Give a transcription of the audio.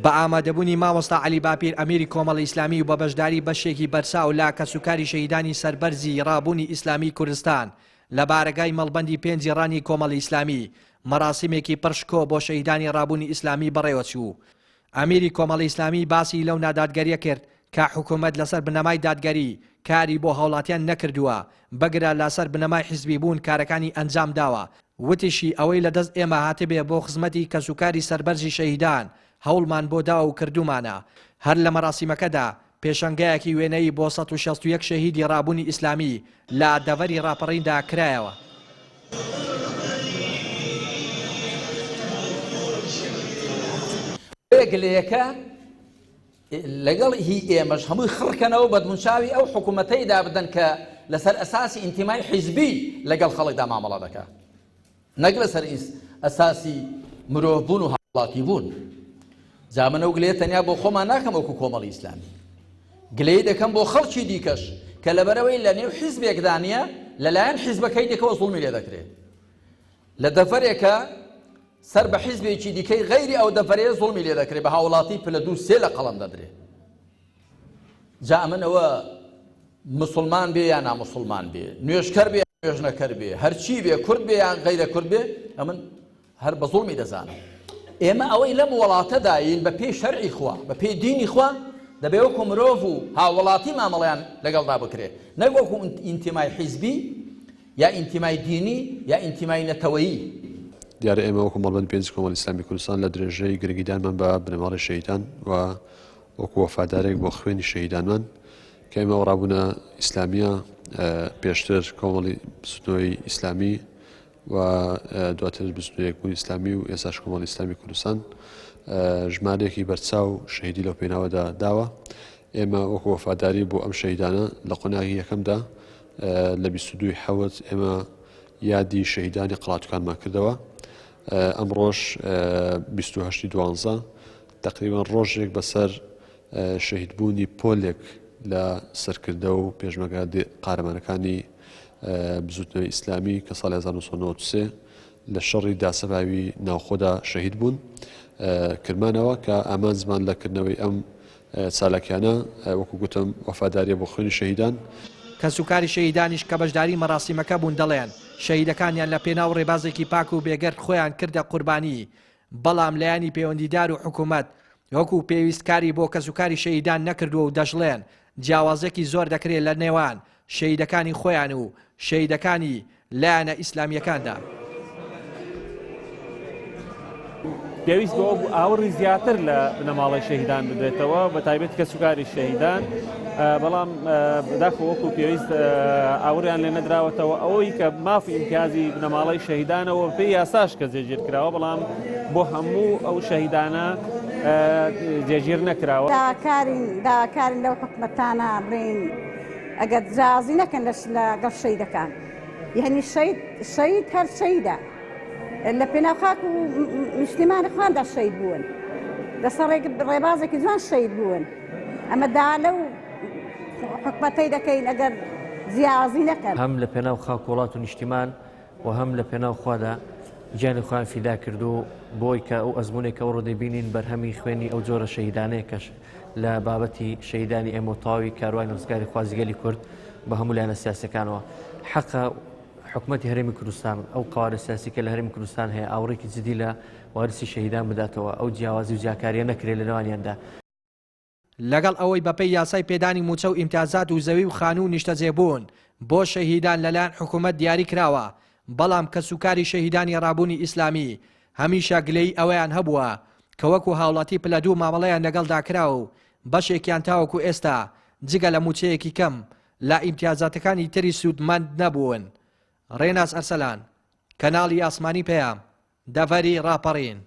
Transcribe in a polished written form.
بە ئامادەبوونی مامۆستا عەلی باپیر ئەمیری کۆمەڵی ئیسلامی و بە بەشداری بەشێکی بەرچاو لا کەسوکاری شەهیدانی سەربەرزی ڕابوونی ئیسلامی کوردستان لە بارگای مەڵبەندی پێنجی ڕانی کۆمەڵی ئیسلامی مەراسیمێکی پڕشکۆ بۆ شەهیدانی ڕابوونی ئیسلامی بەڕێوەچوو. ئەمیری کۆمەڵی ئیسلامی باسی لەو نادادگەریە کرد کە حکوومەت لەسەر بنەمای دادگەری کاری بۆ هاوڵاتیان نەکردووە، بەگرە لەسەر بنەمای حیزبی بوون کارەکانی ئەنجام داوە. وتیشی ئەوەی لەدەست ئێمە هاتبێ بۆ خزمەتی کەسوکاری سەربەرزی شەهیدان هەوڵمان بۆ داوە و کردومانە. هەر لە مەراسیمەکەدا پێشەنگایەکی وێنەی بۆ 161 شەهیدی ڕابوونی ئیسلامی لە دەڤەری ڕاپەڕیندا کرایەوە. گلەیەکە لەگەڵ هی ئێمەش هەمووی خڕکەنەوە بەدمونچاوی ئەو حکوومەتەیدا بدەن کە لەسەر ئەساسی ئینتیمای حیزبی لەگەڵ خەڵکدا مامەڵە دەکا، نەک لەسەر ئەساسی مرۆڤ بوون و هاوڵاتی بوون. جا من ئەو گلەیە تەنیا بۆ خۆمان ناکەم وەکو کۆمەڵی ئیسلامی، گلەی دەکەم بۆ خەڵکی دیکەش کە لەبەرەوەی لە نێو حیزبێکدانە لەلایەن حیزبەکەی دێکەوە زوڵمی لێ دەکرێت. لە دەفەرێکە سەر بە حیزبێکی دیکەی غەیری ئەو دەفەرەیە زوڵمی لێ دەکرێت، بە هاوڵاتی پلە 2-3 لە قەڵەم دەدرێت. جا من ئەوە مسلمان بێ یا نامسلمان بێ، نوێژکەر بێ نوێژ نەکەر بێ، هەرچی بێ، کورد بێ یان غەیرە کورد بێ، ئەمن هەر بە زوڵمی دەزانم. ئێمە ئەوەی لەم وڵاتەداین بە پێی شەرعی خوا، بە پێی دینی خوا دەبێ وەکو مرۆڤ و هاوڵاتی مامەڵەیان لەگەڵدا بکرێت، نەک وەکو ئینتیمای حیزبی یا ئینتیمای دینی یا ئینتیمای نەتەوەیی. دیارە ئێمە وەکو مەڵبەند پێنج کۆمەڵی ئیسلامی کوردستان لە درێژەی گرنگیدانمان بە بنەماڵی شەهیدان و وەکو وەفادارێک بۆ خوێنی شەهیدانمان کە ئێمە ڕابوونە ئیسلامیە پێشتر کۆمەڵی بستنەوەی ئیسلامی و دواتر بستنەوەیەک بوون ئیسلامی و ئێستاش کۆمەڵی ئیسلامی کوردستان ژمارەیەکی بەرچاو شەهیدی لەو پێناوەدا داوە. ئێمە وەکو وەفاداری بۆ ئەم شەهیدانە لە قۆناغی یەکەمدا لە 22 حەوت ئێمە یادی شەهیدانی قەڵاتوکانمان کردەوە. ئەمڕۆژ 28/12 تقریبان ڕۆژێک بەسەر شەهیدبوونی پۆلێک لە سەرکردە و پێشمەرگە قارەمانەکانی بزوتنەوەی ئیسلامی کە ساڵی 1993 لە شەڕی داسەباوی ناوخۆدا شەهید بوون کردمانەوە کە ئامان زمان لەکردنەوەی ئەم چالاکیانە وەکو گوتم وەفاداریە بۆ خوێنی شەهیدان. کەسوکاری شەهیدانیش کە بەشداری مەراسیمەکە بوون دەڵێن شەهیدەکانیان لە پێناو ڕێبازێکی پاک و بێگەرد خۆیان کردە قوربانی، بەڵام لایەنی پەیوەندیدار و حکوومەت وەکو پێویستکاری بۆ کەسوکاری شەهیدان نەکردووە و دەژڵێن جیاوازێکی زۆر دەکرێت لە نێوان شەهیدەکانی خۆیان و شەهیدەکانی لایەنە ئیسلامیەکاندا. پێویست بۆ ئاوڕی زیاتر لە بنەماڵی شەهیدان بدرێتەوە، بە تایبەت کەسوکاری شەهیدان، بەڵام بەداخۆ وەکو پێویست ئاوریان لێ نەدراوەتەوە ئەوەی کە مافی ئیمتیازی بنەماڵی شەهیدانەوە پێی یاساش کە جێگیر کراوە، بەڵام بۆ هەموو ئەو شەهیدانە جێگیر نەکراوە. داواکارین لەو حکومەتانە بڵێن ئەگەر جیازی نەکەن لەگەڵ شەهیدەکان، یعنی شەهید هەر شەهیدە لە پێناو خاک و نیشتیمانی خواندا شەهید بوون، لەسەر ڕێبازێکی جوان شەهید بوون. ئەمە دا لەو حکومەتەی دەکەین ئەگەر جیازی نەکەن، هەم لە پێناو خاک وڵات و نیشتیمان و هەم لە پێناو خوادا گیانی خۆیان فیدا کردو بۆی کە ئەو ئەزمونێک ئەو ڕۆدەبینین بەرهەمی خوێنی ئەو جۆرە شەهیدانەیە کەش لە بابەتی شەهیدانی ئێمە و تەواوی کاروانی ڕزگاری خوازیگەلی کورد بە هەموو لایەنە سیاسەکانەوە. حەقە حکومەتی هەرێمی کوردستان ئەو قوارە سیاسی کە لە هەرێمی کوردستان هەیە ئاوڕێکی جدی لە وارسی شەهیدان بداتەوە، ئەو جیاوازی و جیاکاریە نەکرێت لە نێوانیاندا. لەگەڵ ئەوەی بەپێی یاسای پێدانی موچە و ئیمتیازات و زەوی و خانوو نیشتەجێبوون بۆ شەهیدان لەلایەن حکوومەت دیاری کراوە، بەڵام کەسوکاری شەهیدانی ڕابوونی ئیسلامی هەمیشە گلەی ئەوەیان هەبووە کە وەکو هاوڵاتی پلە دوو مامەڵەیان لەگەڵدا کراوە و بەشێکیان تاوەکو ئێستا جگە لە موچەیەکی کەم لە ئیمتیازاتەکانی تری سوودمەند نەبوون. ڕێناس ئەرسەلان، کەناڵی ئاسمانی پەیام، دەڤەری ڕاپەڕین.